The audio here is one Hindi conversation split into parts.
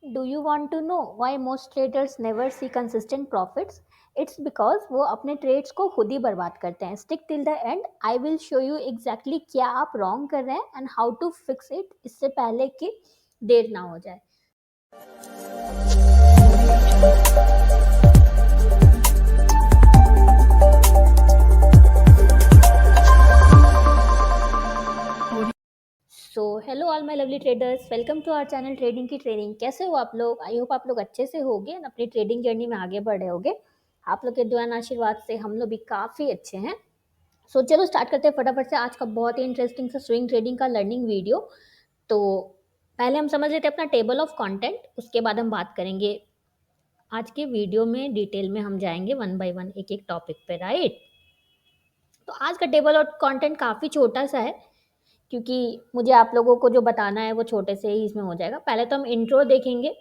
Do you want to know why most traders never see consistent profits? It's because वो अपने ट्रेड्स को खुद ही बर्बाद करते हैं। Stick till the end, I will show you exactly क्या आप रॉन्ग कर रहे हैं and how to fix it, इससे पहले कि देर ना हो जाए। So hello all my lovely traders, welcome to our channel trading की ट्रेनिंग। कैसे हो आप लोग? आई होप आप लोग अच्छे से होगे और अपनी ट्रेडिंग जर्नी में आगे बढ़ रहे होगे। आप लोग के दुआ और आशीर्वाद से हम लोग भी काफ़ी अच्छे हैं। सो चलो स्टार्ट करते हैं फटाफट से आज का बहुत ही इंटरेस्टिंग सा स्विंग ट्रेडिंग का लर्निंग वीडियो। तो पहले हम समझ लेते हैं अपना टेबल ऑफ कंटेंट, उसके बाद हम बात करेंगे आज के वीडियो में। डिटेल में हम जाएंगे वन बाय वन एक एक टॉपिक पे, राइट? तो आज का टेबल ऑफ कंटेंट काफ़ी छोटा सा है, क्योंकि मुझे आप लोगों को जो बताना है वो छोटे से ही इसमें हो जाएगा। पहले तो हम इंट्रो देखेंगे,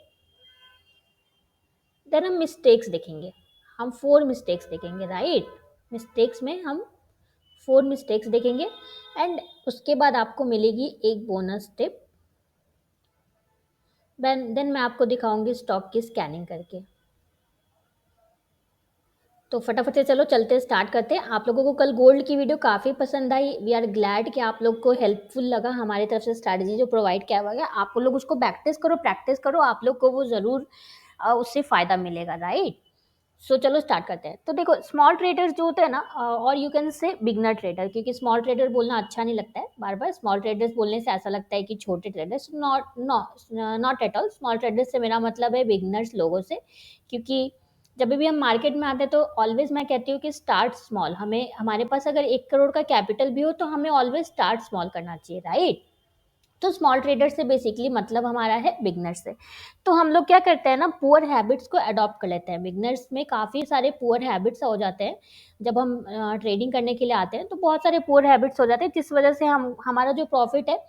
देन हम मिस्टेक्स देखेंगे। हम 4 मिस्टेक्स देखेंगे, राइट? मिस्टेक्स में हम 4 मिस्टेक्स देखेंगे एंड उसके बाद आपको मिलेगी एक बोनस टिप। देन मैं आपको दिखाऊंगी स्टॉक की स्कैनिंग करके। तो फटाफट से चलो चलते स्टार्ट करते हैं। आप लोगों को कल गोल्ड की वीडियो काफ़ी पसंद आई। वी आर ग्लैड कि आप लोग को हेल्पफुल लगा हमारी तरफ से स्ट्रैटेजी जो प्रोवाइड किया हुआ है। आप लोग उसको प्रैक्टिस करो, आप लोग को वो ज़रूर उससे फ़ायदा मिलेगा, राइट? सो चलो स्टार्ट करते हैं। तो देखो, स्मॉल ट्रेडर्स जो होते हैं ना, और you can say beginner trader, क्योंकि स्मॉल ट्रेडर बोलना अच्छा नहीं लगता है बार बार। स्मॉल ट्रेडर्स बोलने से ऐसा लगता है कि छोटे traders, not at all. Small traders से मेरा मतलब है बिगनर्स लोगों से, क्योंकि जब भी हम मार्केट में आते हैं तो ऑलवेज मैं कहती हूँ कि स्टार्ट स्मॉल। हमें, हमारे पास अगर 1 करोड़ का कैपिटल भी हो तो हमें ऑलवेज स्टार्ट स्मॉल करना चाहिए, राइट? तो स्मॉल ट्रेडर से बेसिकली मतलब हमारा है बिगनर से। तो हम लोग क्या करते हैं ना, पुअर हैबिट्स को अडॉप्ट कर लेते हैं। बिगनर्स में काफ़ी सारे पुअर हैबिट्स हो जाते हैं। जब हम ट्रेडिंग करने के लिए आते हैं तो बहुत सारे पुअर हैबिट्स हो जाते हैं, जिस वजह से हम, हमारा जो प्रॉफिट है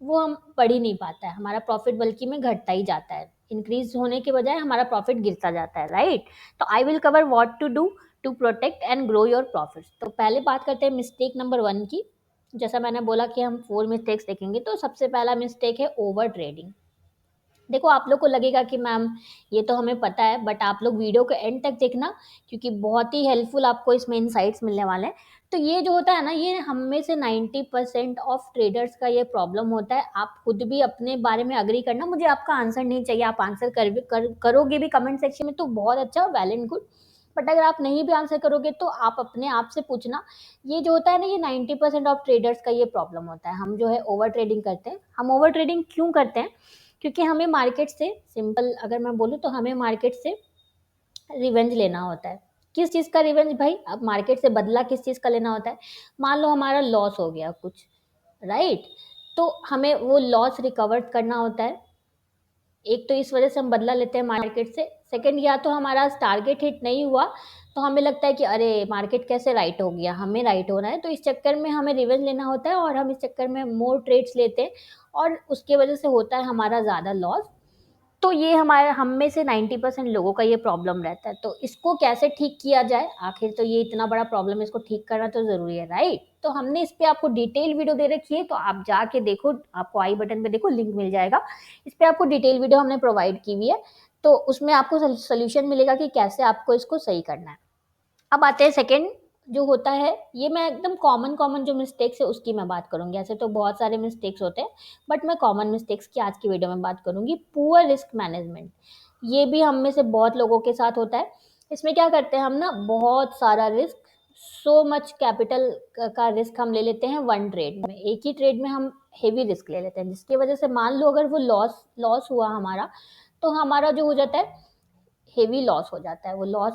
वो हम बढ़ ही नहीं पाता है। हमारा प्रॉफिट बल्कि में घटता ही जाता है। इंक्रीज होने के बजाय हमारा प्रॉफिट गिरता जाता है, राइट? तो I will cover what to do to protect and grow your profits. तो पहले बात करते हैं मिस्टेक नंबर 1 की। जैसा मैंने बोला कि हम 4 मिस्टेक्स देखेंगे, तो सबसे पहला मिस्टेक है ओवर ट्रेडिंग। देखो, आप लोग को लगेगा कि मैम ये तो हमें पता है, बट आप लोग वीडियो को एंड तक देखना, क्योंकि बहुत ही हेल्पफुल आपको इसमें इनसाइट्स मिलने वाले हैं। तो ये जो होता है ना, ये हम में से 90% ऑफ ट्रेडर्स का ये प्रॉब्लम होता है। आप खुद भी अपने बारे में अग्री करना, मुझे आपका आंसर नहीं चाहिए। आप आंसर करोगे भी कमेंट सेक्शन में तो बहुत अच्छा, वेल एंड गुड। बट अगर आप नहीं भी आंसर करोगे तो आप अपने आप से पूछना। ये जो होता है ना, ये 90% ऑफ ट्रेडर्स का ये प्रॉब्लम होता है। हम जो है ओवर ट्रेडिंग करते हैं। हम ओवर ट्रेडिंग क्यों करते हैं? क्योंकि हमें मार्केट से, सिंपल अगर मैं बोलूँ तो हमें मार्केट से रिवेंज लेना होता है। किस चीज़ का रिवेंज भाई? अब मार्केट से बदला किस चीज़ का लेना होता है? मान लो हमारा लॉस हो गया कुछ, राइट? तो हमें वो लॉस रिकवर करना होता है। एक तो इस वजह से हम बदला लेते हैं मार्केट से। सेकंड, या तो हमारा टारगेट हिट नहीं हुआ तो हमें लगता है कि अरे मार्केट कैसे राइट हो गया, हमें राइट होना है, तो इस चक्कर में हमें रिवेंज लेना होता है और हम इस चक्कर में मोर ट्रेड्स लेते हैं और उसके वजह से होता है हमारा ज़्यादा लॉस। तो ये हमारे, हम में से 90% लोगों का ये प्रॉब्लम रहता है। तो इसको कैसे ठीक किया जाए? आखिर तो ये इतना बड़ा प्रॉब्लम है, इसको ठीक करना तो ज़रूरी है, राइट? तो हमने इस पे आपको डिटेल वीडियो दे रखी है, तो आप जाके देखो, आपको आई बटन पे देखो, लिंक मिल जाएगा। इस पे आपको डिटेल वीडियो हमने प्रोवाइड की हुई है, तो उसमें आपको सोल्यूशन मिलेगा कि कैसे आपको इसको सही करना है। अब आते हैं सेकंड जो होता है, ये मैं एकदम कॉमन कॉमन जो मिस्टेक्स है उसकी मैं बात करूँगी। ऐसे तो बहुत सारे मिस्टेक्स होते हैं, बट मैं कॉमन मिस्टेक्स की आज की वीडियो में बात करूँगी। पुअर रिस्क मैनेजमेंट, ये भी हम में से बहुत लोगों के साथ होता है। इसमें क्या करते हैं हम ना, बहुत सारा रिस्क, सो मच कैपिटल का रिस्क हम ले लेते हैं वन ट्रेड में। एक ही ट्रेड में हम हेवी रिस्क ले लेते हैं, जिसकी वजह से मान लो अगर वो लॉस लॉस हुआ हमारा, तो हमारा जो हो जाता है, हेवी लॉस हो जाता है। वो लॉस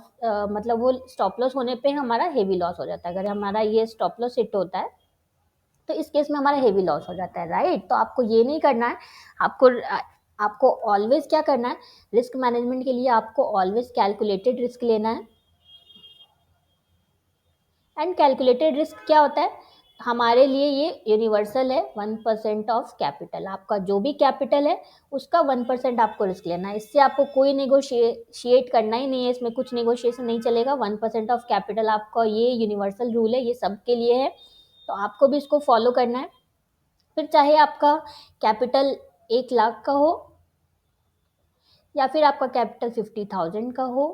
मतलब वो स्टॉप लॉस होने पे हमारा हेवी लॉस हो जाता है। अगर हमारा ये स्टॉप लॉस हिट होता है तो इस केस में हमारा हेवी लॉस हो जाता है, राइट? तो आपको ये नहीं करना है। आपको आपको ऑलवेज क्या करना है, रिस्क मैनेजमेंट के लिए आपको ऑलवेज कैलकुलेटेड रिस्क लेना है। एंड कैलकुलेटेड रिस्क क्या होता है? हमारे लिए ये यूनिवर्सल है। 1% ऑफ कैपिटल, आपका जो भी कैपिटल है उसका 1% आपको रिस्क लेना है। इससे आपको कोई नेगोशिएट करना ही नहीं है, इसमें कुछ नेगोशिएशन नहीं चलेगा। 1% ऑफ कैपिटल आपका, ये यूनिवर्सल रूल है, ये सबके लिए है। तो आपको भी इसको फॉलो करना है। फिर चाहे आपका कैपिटल 1 लाख का हो या फिर आपका कैपिटल 50,000 का हो,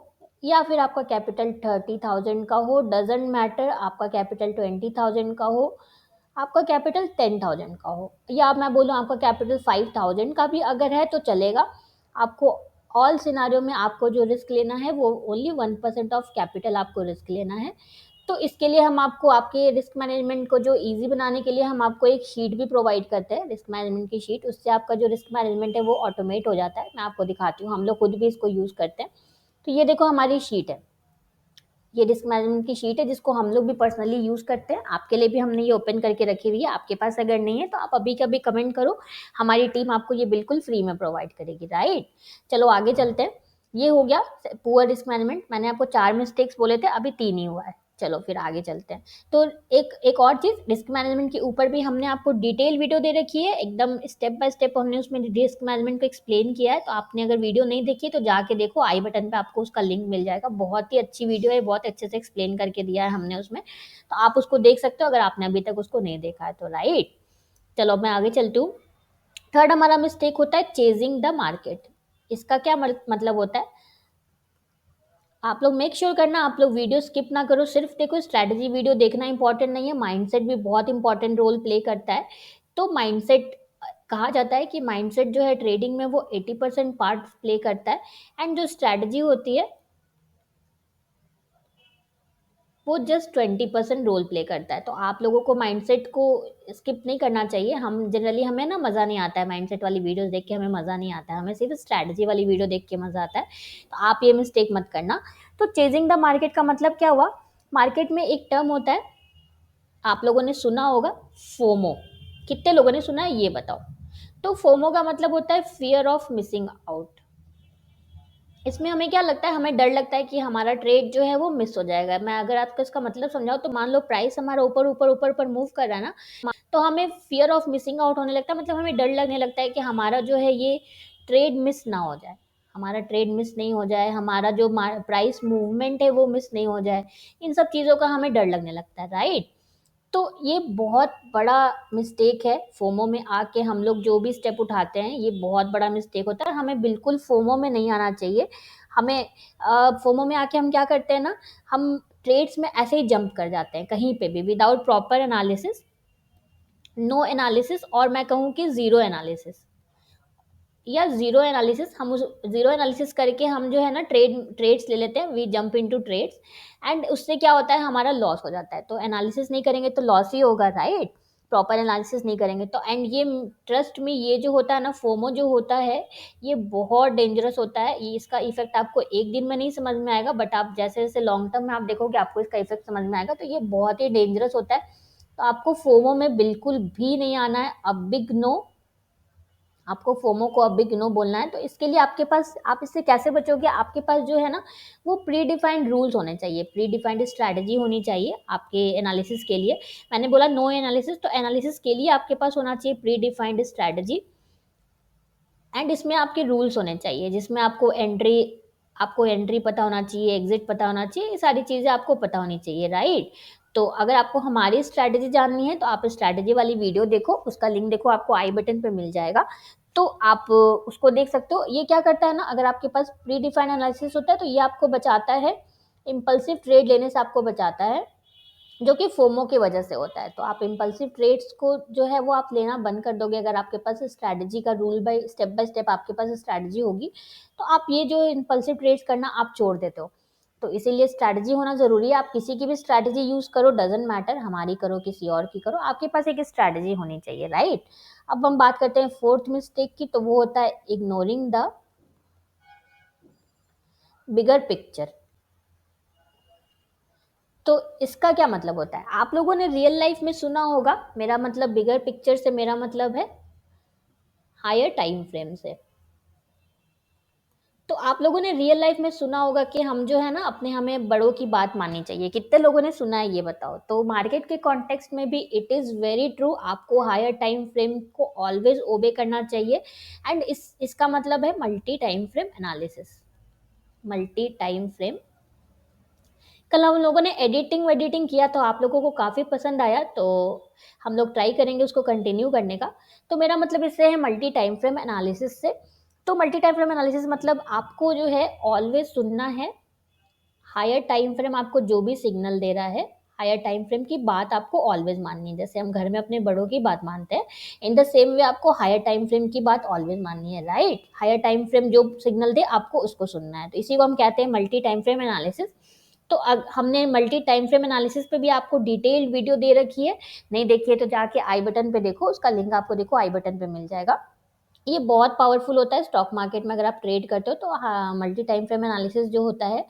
या फिर आपका कैपिटल 30,000 का हो, डजेंट मैटर, आपका कैपिटल 20,000 का हो, आपका कैपिटल 10,000 का हो, या मैं बोलूँ आपका कैपिटल 5,000 का भी अगर है तो चलेगा। आपको ऑल सिनारियो में आपको जो रिस्क लेना है वो ओनली 1% ऑफ कैपिटल आपको रिस्क लेना है। तो इसके लिए हम आपको आपके रिस्क मैनेजमेंट को जो ईज़ी बनाने के लिए हम आपको एक शीट भी प्रोवाइड करते हैं, रिस्क मैनेजमेंट की शीट। उससे आपका जो रिस्क मैनेजमेंट है वो ऑटोमेट हो जाता है। मैं आपको दिखाती हूँ, हम लोग खुद भी इसको यूज़ करते हैं। तो ये देखो हमारी शीट है, ये रिस्क मैनेजमेंट की शीट है जिसको हम लोग भी पर्सनली यूज़ करते हैं। आपके लिए भी हमने ये ओपन करके रखी हुई है, आपके पास अगर नहीं है तो आप अभी कभी कमेंट करो, हमारी टीम आपको ये बिल्कुल फ्री में प्रोवाइड करेगी, राइट। चलो आगे चलते हैं। ये हो गया पुअर रिस्क मैनेजमेंट। मैंने आपको 4 मिस्टेक्स बोले थे, अभी 3 ही हुआ है। चलो फिर आगे चलते हैं। तो एक एक और चीज़, रिस्क मैनेजमेंट के ऊपर भी हमने आपको डिटेल वीडियो दे रखी है, एकदम स्टेप बाय स्टेप हमने उसमें रिस्क मैनेजमेंट को एक्सप्लेन किया है। तो आपने अगर वीडियो नहीं देखी है तो जाके देखो, आई बटन पे आपको उसका लिंक मिल जाएगा। बहुत ही अच्छी वीडियो है, बहुत अच्छे से एक्सप्लेन करके दिया है हमने उसमें, तो आप उसको देख सकते हो अगर आपने अभी तक उसको नहीं देखा है तो, राइट। चलो मैं आगे चलती हूँ। थर्ड हमारा मिस्टेक होता है चेजिंग द मार्केट। इसका क्या मतलब होता है, आप लोग मेक श्योर करना आप लोग वीडियो स्किप ना करो। सिर्फ देखो स्ट्रैटेजी वीडियो देखना इंपॉर्टेंट नहीं है, माइंडसेट भी बहुत इंपॉर्टेंट रोल प्ले करता है। तो माइंडसेट कहा जाता है कि माइंडसेट जो है ट्रेडिंग में वो 80% पार्ट प्ले करता है, एंड जो स्ट्रैटेजी होती है वो जस्ट 20% रोल प्ले करता है। तो आप लोगों को माइंडसेट को स्किप नहीं करना चाहिए। हम जनरली, हमें ना मज़ा नहीं आता है माइंडसेट वाली वीडियोस देख के, हमें मज़ा नहीं आता है, हमें सिर्फ स्ट्रैटेजी वाली वीडियो देख के मज़ा आता है। तो आप ये मिस्टेक मत करना। तो चेजिंग द मार्केट का मतलब क्या हुआ, मार्केट में एक टर्म होता है, आप लोगों ने सुना होगा, फोमो। कितने लोगों ने सुना है ये बताओ। तो फोमो का मतलब होता है फियर ऑफ मिसिंग आउट। इसमें हमें क्या लगता है, हमें डर लगता है कि हमारा ट्रेड जो है वो मिस हो जाएगा। मैं अगर आपको इसका मतलब समझाऊँ तो मान लो प्राइस हमारा ऊपर ऊपर ऊपर ऊपर मूव कर रहा है ना, तो हमें फियर ऑफ मिसिंग आउट होने लगता है। मतलब हमें डर लगने लगता है कि हमारा जो है ये ट्रेड मिस ना हो जाए, हमारा ट्रेड मिस नहीं हो जाए, हमारा जो प्राइस मूवमेंट है वो मिस नहीं हो जाए। इन सब चीज़ों का हमें डर लगने लगता है, राइट। तो ये बहुत बड़ा मिस्टेक है, फोमो में आके हम लोग जो भी स्टेप उठाते हैं ये बहुत बड़ा मिस्टेक होता है। हमें बिल्कुल फोमो में नहीं आना चाहिए। हमें फोमो में आके हम क्या करते हैं ना, हम ट्रेड्स में ऐसे ही जंप कर जाते हैं कहीं पे भी without proper analysis, no analysis, और मैं कहूँ कि ज़ीरो एनालिसिस, या ज़ीरो एनालिसिस। हम उस ज़ीरो एनालिसिस करके हम जो है ना ट्रेड्स ले लेते हैं, we jump into trades, and उससे क्या होता है, हमारा लॉस हो जाता है। तो एनालिसिस नहीं करेंगे तो लॉस ही होगा, राइट। प्रॉपर एनालिसिस नहीं करेंगे तो, एंड ये ट्रस्ट में ये जो होता है ना, फोमो जो होता है ये बहुत डेंजरस होता है। ये इसका इफेक्ट आपको एक दिन में नहीं समझ में आएगा, बट आप जैसे जैसे लॉन्ग टर्म में आप देखोगे आपको इसका इफेक्ट समझ में आएगा। तो ये बहुत ही डेंजरस होता है। तो आपको फोमो में बिल्कुल भी नहीं आना है। अ बिग नो, आपको फोमो को अब बिग नो बोलना है। तो इसके लिए आपके पास, आप इससे कैसे बचोगे, आपके पास जो है ना वो प्री डिफाइंड रूल्स होने चाहिए, प्री डिफाइंड स्ट्रैटेजी होनी चाहिए आपके एनालिसिस के लिए। मैंने बोला नो एनालिसिस, तो एनालिसिस के लिए आपके पास होना चाहिए प्री डिफाइंड स्ट्रैटेजी, एंड इसमें आपके रूल्स होने चाहिए जिसमें आपको एंट्री पता होना चाहिए, एग्जिट पता होना चाहिए, ये सारी चीज़ें आपको पता होनी चाहिए, राइट। तो अगर आपको हमारी स्ट्रैटेजी जाननी है तो आप स्ट्रैटेजी वाली वीडियो देखो, उसका लिंक देखो, आपको आई बटन पे मिल जाएगा। तो आप उसको देख सकते हो। ये क्या करता है ना, अगर आपके पास प्री डिफाइंड एनालिसिस होता है तो ये आपको बचाता है, इम्पल्सिव ट्रेड लेने से आपको बचाता है, जो कि फोमो की वजह से होता है। तो आप इम्पल्सिव ट्रेड्स को जो है वो आप लेना बंद कर दोगे अगर आपके पास स्ट्रैटेजी का रूल बाय स्टेप आपके पास स्ट्रैटेजी होगी। तो आप ये जो इम्पल्सिव ट्रेड्स करना आप छोड़ देते हो। तो इसीलिए स्ट्रैटेजी होना ज़रूरी है। आप किसी की भी स्ट्रैटेजी यूज़ करो, डजेंट मैटर, हमारी करो किसी और की करो, आपके पास एक स्ट्रैटेजी होनी चाहिए, राइट। अब हम बात करते हैं फोर्थ मिस्टेक की, तो वो होता है इग्नोरिंग द बिगर पिक्चर। तो इसका क्या मतलब होता है, आप लोगों ने रियल लाइफ में सुना होगा, मेरा मतलब बिगर पिक्चर से मेरा मतलब है हायर टाइम फ्रेम से। तो आप लोगों ने रियल लाइफ में सुना होगा कि हम जो है ना अपने, हमें बड़ों की बात माननी चाहिए। कितने लोगों ने सुना है ये बताओ। तो मार्केट के कॉन्टेक्स्ट में भी इट इज़ वेरी ट्रू, आपको हायर टाइम फ्रेम को ऑलवेज ओबे करना चाहिए। एंड इसका मतलब है multi time frame analysis, multi time frame. कल हम लोगों ने एडिटिंग वेडिटिंग किया तो आप लोगों को काफ़ी पसंद आया, तो हम लोग ट्राई करेंगे उसको कंटिन्यू करने का। तो मेरा मतलब इससे है मल्टी टाइम फ्रेम एनालिसिस से। तो मल्टी टाइम फ्रेम एनालिसिस मतलब आपको जो है ऑलवेज सुनना है हायर टाइम फ्रेम, आपको जो भी सिग्नल दे रहा है हायर टाइम फ्रेम की बात आपको ऑलवेज माननी है। जैसे हम घर में अपने बड़ों की बात मानते हैं, इन द सेम वे आपको हायर टाइम फ्रेम की बात ऑलवेज माननी है, राइट। हायर टाइम फ्रेम जो सिग्नल दे आपको उसको सुनना है, तो इसी को हम कहते हैं मल्टी टाइम फ्रेम एनालिसिस। तो हमने मल्टी टाइम फ्रेम एनालिसिस पे भी आपको डिटेल्ड वीडियो दे रखी है, नहीं देखिए तो जाके आई बटन पे देखो, उसका लिंक आपको देखो आई बटन पे मिल जाएगा। ये बहुत पावरफुल होता है स्टॉक मार्केट में, अगर आप ट्रेड करते हो तो हाँ, मल्टी टाइम फ्रेम एनालिसिस जो होता है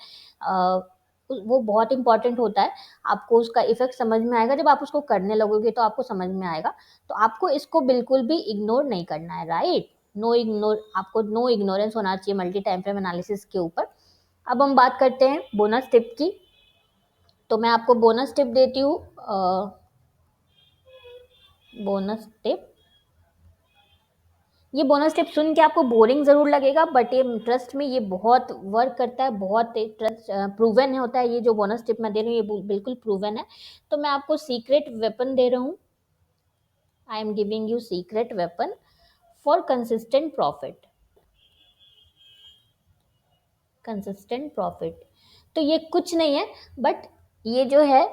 वो बहुत इंपॉर्टेंट होता है। आपको उसका इफेक्ट समझ में आएगा, जब आप उसको करने लगोगे तो आपको समझ में आएगा। तो आपको इसको बिल्कुल भी इग्नोर नहीं करना है, राइट। आपको नो इग्नोरेंस होना चाहिए मल्टी टाइम फ्रेम एनालिसिस के ऊपर। अब हम बात करते हैं बोनस टिप की। तो मैं आपको बोनस टिप देती हूँ। बोनस टिप, ये बोनस टिप सुन के आपको बोरिंग जरूर लगेगा, बट ये ट्रस्ट में ये बहुत वर्क करता है, बहुत ट्रस्ट प्रूवन होता है। ये जो बोनस टिप मैं दे रही हूँ ये बिल्कुल प्रूवन है। तो मैं आपको सीक्रेट वेपन दे रहा हूँ। I am giving you secret weapon for consistent profit. Consistent profit, तो ये कुछ नहीं है, बट ये जो है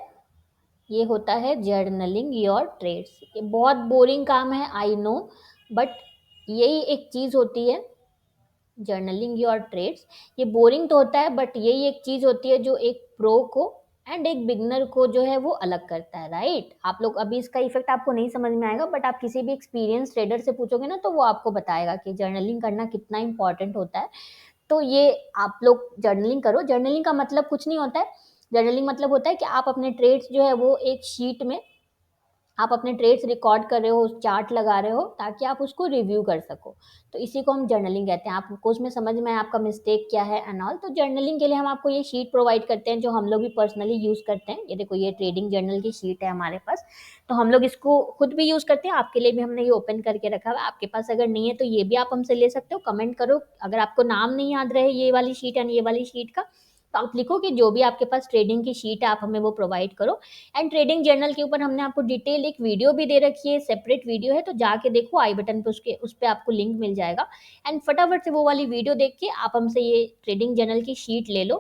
ये होता है जर्नलिंग योर ट्रेड्स। ये बहुत बोरिंग काम है, आई नो, बट यही एक चीज होती है जर्नलिंग योर ट्रेड्स। ये बोरिंग तो होता है, बट यही एक चीज होती है जो एक प्रो को एंड एक बिगनर को जो है वो अलग करता है, राइट। आप लोग अभी इसका इफेक्ट आपको नहीं समझ में आएगा, बट आप किसी भी एक्सपीरियंस ट्रेडर से पूछोगे ना तो वो आपको बताएगा कि जर्नलिंग करना कितना इंपॉर्टेंट होता है। तो ये आप लोग जर्नलिंग करो। जर्नलिंग का मतलब कुछ नहीं होता है, जर्नलिंग मतलब होता है कि आप अपने ट्रेड्स जो है वो एक शीट में आप अपने ट्रेड्स रिकॉर्ड कर रहे हो, चार्ट लगा रहे हो, ताकि आप उसको रिव्यू कर सको। तो इसी को हम जर्नलिंग कहते हैं। आपको उसमें समझ में आए आपका मिस्टेक क्या है एंड ऑल। तो जर्नलिंग के लिए हम आपको ये शीट प्रोवाइड करते हैं, जो हम लोग भी पर्सनली यूज़ करते हैं। ये देखो, ये ट्रेडिंग जर्नल की शीट है हमारे पास, तो हम लोग इसको खुद भी यूज़ करते हैं। आपके लिए भी हमने ये ओपन करके रखा हुआ है। आपके पास अगर नहीं है तो ये भी आप हमसे ले सकते हो। कमेंट करो अगर आपको नाम नहीं याद रहे ये वाली शीट एंड ये वाली शीट का, तो आप लिखो कि जो भी आपके पास ट्रेडिंग की शीट है आप हमें वो प्रोवाइड करो। एंड ट्रेडिंग जर्नल के ऊपर हमने आपको डिटेल एक वीडियो भी दे रखी है, सेपरेट वीडियो है, तो जाके देखो आई बटन पे, उसके उस पर आपको लिंक मिल जाएगा। एंड फटाफट से वो वाली वीडियो देख के आप हमसे ये ट्रेडिंग जर्नल की शीट ले लो,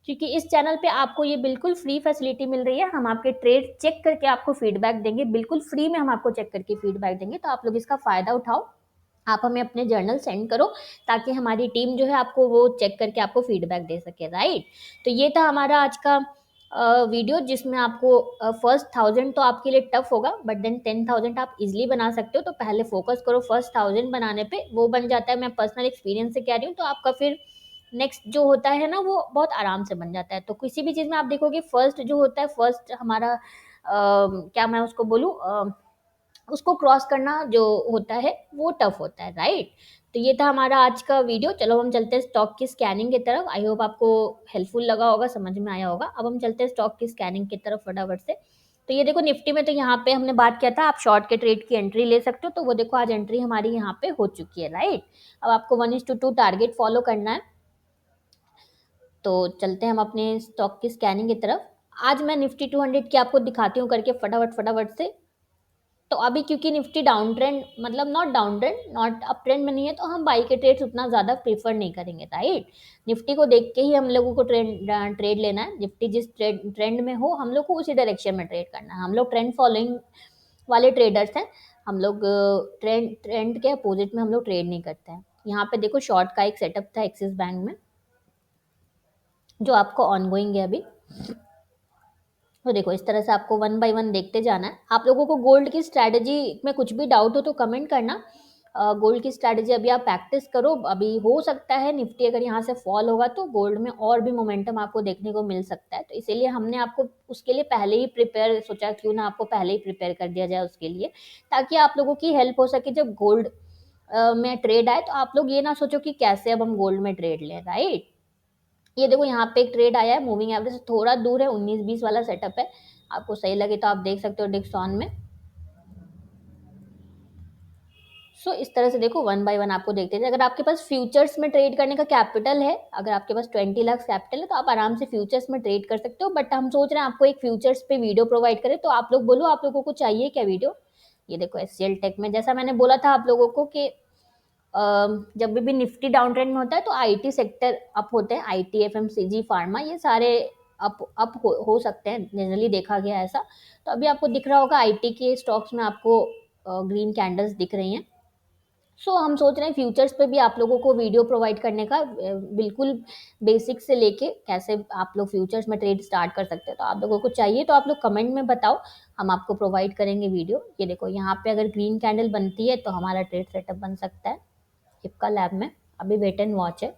क्योंकि इस चैनल पे आपको ये बिल्कुल फ्री फैसिलिटी मिल रही है। हम आपके ट्रेड चेक करके आपको फीडबैक देंगे, बिल्कुल फ्री में हम आपको चेक करके फीडबैक देंगे। तो आप लोग इसका फायदा उठाओ, आप हमें अपने जर्नल सेंड करो, ताकि हमारी टीम जो है आपको वो चेक करके आपको फीडबैक दे सके, राइट। तो ये था हमारा आज का वीडियो, जिसमें आपको फर्स्ट 1000 तो आपके लिए टफ होगा, बट देन 10,000 आप इजीली बना सकते हो। तो पहले फोकस करो फर्स्ट 1000 बनाने पे, वो बन जाता है। मैं पर्सनल एक्सपीरियंस से कह रही हूँ, तो आपका फिर नेक्स्ट जो होता है ना वो बहुत आराम से बन जाता है। तो किसी भी चीज़ में आप देखोगे फर्स्ट जो होता है, फर्स्ट हमारा क्या मैं उसको बोलूँ, उसको क्रॉस करना जो होता है वो टफ होता है, राइट। तो ये था हमारा आज का वीडियो। चलो हम चलते हैं स्टॉक की स्कैनिंग की तरफ। आई होप आपको हेल्पफुल लगा होगा, समझ में आया होगा। अब हम चलते हैं स्टॉक की स्कैनिंग की तरफ फटाफट से। तो ये देखो निफ्टी में, तो यहाँ पे हमने बात किया था आप शॉर्ट के ट्रेड की एंट्री ले सकते हो। तो वो देखो आज एंट्री हमारी यहाँ पे हो चुकी है, राइट। अब आपको 1:2 टारगेट फॉलो करना है। तो चलते हैं हम अपने स्टॉक की स्कैनिंग की तरफ। आज मैं निफ्टी 200 की आपको दिखाती हूँ करके फटाफट फटाफट से। तो अभी क्योंकि निफ्टी डाउन ट्रेंड, मतलब not down trend, not up trend में नहीं है, तो हम बाई के ट्रेड्स उतना ज़्यादा प्रीफर नहीं करेंगे, राइट। निफ्टी को देख के ही हम लोगों को ट्रेड लेना है। निफ्टी जिस ट्रेंड में हो हम लोग को उसी डायरेक्शन में ट्रेड करना है। हम लोग ट्रेंड फॉलोइंग वाले ट्रेडर्स हैं। हम लोग ट्रेंड ट्रेंड के अपोजिट में हम लोग ट्रेड नहीं करते हैं। यहाँ पे देखो शॉर्ट का एक सेटअप था एक्सिस बैंक में, जो आपको ऑनगोइंग है अभी। तो देखो इस तरह से आपको वन बाय वन देखते जाना है। आप लोगों को गोल्ड की स्ट्रैटेजी में कुछ भी डाउट हो तो कमेंट करना। गोल्ड की स्ट्रैटेजी अभी आप प्रैक्टिस करो। अभी हो सकता है निफ्टी अगर यहाँ से फॉल होगा तो गोल्ड में और भी मोमेंटम आपको देखने को मिल सकता है। तो इसीलिए हमने आपको उसके लिए पहले ही प्रिपेयर सोचा, क्यों ना आपको पहले ही प्रिपेयर कर दिया जाए उसके लिए, ताकि आप लोगों की हेल्प हो सके। जब गोल्ड में ट्रेड आए तो आप लोग ये ना सोचो कि कैसे अब हम गोल्ड में ट्रेड लें, राइट। ये देखो यहाँ पे एक ट्रेड आया है, मूविंग एवरेज से थोड़ा दूर है, 19-20 वाला सेटअप है। आपको सही लगे तो आप देख सकते हो डिक्सॉन में। सो इस तरह से देखो वन बाय वन आपको देखते थे। अगर आपके पास फ्यूचर्स में ट्रेड करने का कैपिटल है, अगर आपके पास 20 लाख कैपिटल है, तो आप आराम से फ्यूचर्स में ट्रेड कर सकते हो। बट हम सोच रहे हैं आपको एक फ्यूचर्स पे वीडियो प्रोवाइड करें। तो आप लोग बोलो आप लोगों को चाहिए क्या वीडियो। ये देखो एचसीएल टेक में, जैसा मैंने बोला था आप लोगों को कि जब भी निफ्टी डाउन ट्रेंड में होता है तो आईटी सेक्टर अप होते हैं, आईटी, एफएमसीजी, फार्मा, ये सारे अप हो सकते हैं, जनरली देखा गया है ऐसा। तो अभी आपको दिख रहा होगा आईटी के स्टॉक्स में आपको ग्रीन कैंडल्स दिख रही हैं। सो हम सोच रहे हैं फ्यूचर्स पे भी आप लोगों को वीडियो प्रोवाइड करने का, बिल्कुल बेसिक से लेके कैसे आप लोग फ्यूचर्स में ट्रेड स्टार्ट कर सकते हैं। तो आप लोगों को चाहिए तो आप लोग कमेंट में बताओ, हम आपको प्रोवाइड करेंगे वीडियो। ये देखो यहाँ पे अगर ग्रीन कैंडल बनती है तो हमारा ट्रेड सेटअप बन सकता है इफ्का लैब में। अभी वेट एंड वॉच है।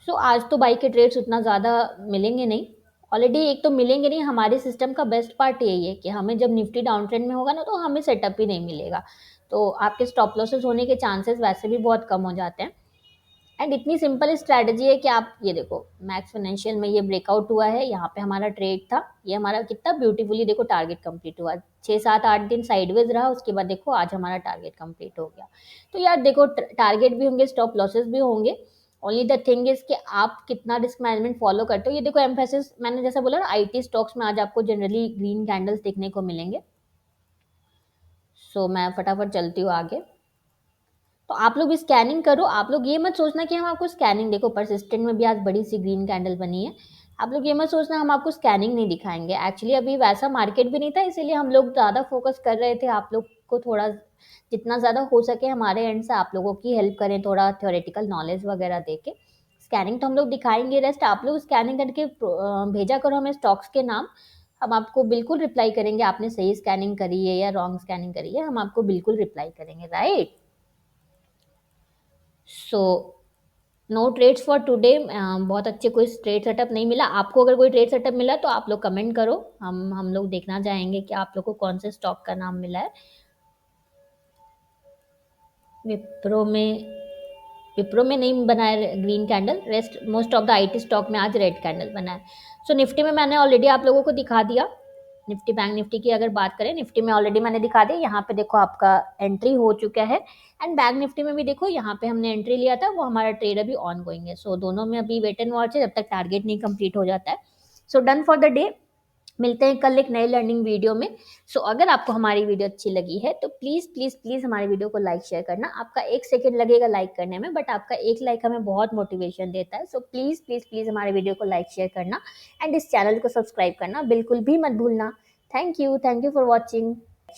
सो आज तो बाई के ट्रेड्स उतना ज़्यादा मिलेंगे नहीं। ऑलरेडी एक तो मिलेंगे नहीं, हमारे सिस्टम का बेस्ट पार्ट यही है कि हमें जब निफ्टी डाउन ट्रेंड में होगा ना तो हमें सेटअप ही नहीं मिलेगा, तो आपके स्टॉप लॉसेस होने के चांसेस वैसे भी बहुत कम हो जाते हैं। एंड इतनी सिंपल स्ट्रैटेजी है कि आप ये देखो मैक्स फाइनेंशियल में ये ब्रेकआउट हुआ है, यहाँ पे हमारा ट्रेड था, ये हमारा कितना ब्यूटीफुली देखो टारगेट कंप्लीट हुआ। 6 7 8 दिन साइडवेज रहा, उसके बाद देखो आज हमारा टारगेट कंप्लीट हो गया। तो यार देखो टारगेट भी होंगे, स्टॉप लॉसेस भी होंगे। ओनली द थिंग इज कि आप कितना रिस्क मैनेजमेंट फॉलो करते हो। ये देखो एम्फेसिस, मैंने जैसा बोला ना आईटी स्टॉक्स में आज आपको जनरली ग्रीन कैंडल्स देखने को मिलेंगे। सो मैं फटाफट चलती हूँ आगे। तो आप लोग भी स्कैनिंग करो, आप लोग ये मत सोचना कि हम आपको स्कैनिंग, देखो परसिस्टेंट में भी आज बड़ी सी ग्रीन कैंडल बनी है। आप लोग ये मत सोचना हम आपको स्कैनिंग नहीं दिखाएंगे, एक्चुअली अभी वैसा मार्केट भी नहीं था, इसीलिए हम लोग ज़्यादा फोकस कर रहे थे आप लोग को थोड़ा जितना ज़्यादा हो सके हमारे एंड से आप लोगों की हेल्प करें, थोड़ा थ्योरेटिकल नॉलेज वगैरह दे के। स्कैनिंग तो हम लोग दिखाएंगे, रेस्ट आप लोग स्कैनिंग करके भेजा करो हमें स्टॉक्स के नाम, हम आपको बिल्कुल रिप्लाई करेंगे आपने सही स्कैनिंग करी है या रॉन्ग स्कैनिंग करी है, हम आपको बिल्कुल रिप्लाई करेंगे, right. So no trades for today. बहुत अच्छे कोई ट्रेड सेटअप नहीं मिला आपको, अगर कोई ट्रेड सेटअप मिला तो आप लोग कमेंट करो, हम लोग देखना चाहेंगे कि आप लोग को कौन से स्टॉक का नाम मिला है। विप्रो में नहीं बना है green candle, rest most of the IT stock में आज रेड कैंडल बना है। सो निफ्टी में मैंने ऑलरेडी आप लोगों को दिखा दिया, निफ्टी बैंक निफ्टी की अगर बात करें, निफ्टी में ऑलरेडी मैंने दिखा दिया, यहाँ पे देखो आपका एंट्री हो चुका है। एंड बैंक निफ्टी में भी देखो यहाँ पे हमने एंट्री लिया था, वो हमारा ट्रेड अभी ऑन गोइंग है। सो दोनों में अभी वेट एंड वॉच है जब तक टारगेट नहीं कंप्लीट हो जाता है। So done for the day. मिलते हैं कल एक नए लर्निंग वीडियो में। सो अगर आपको हमारी वीडियो अच्छी लगी है तो प्लीज़ प्लीज़ प्लीज़ हमारी वीडियो को लाइक शेयर करना। आपका 1 सेकेंड लगेगा लाइक करने में, बट आपका एक लाइक हमें बहुत मोटिवेशन देता है। सो प्लीज़ प्लीज़ प्लीज़ हमारे वीडियो को लाइक शेयर करना एंड इस चैनल को सब्सक्राइब करना बिल्कुल भी मत भूलना। Thank you for watching.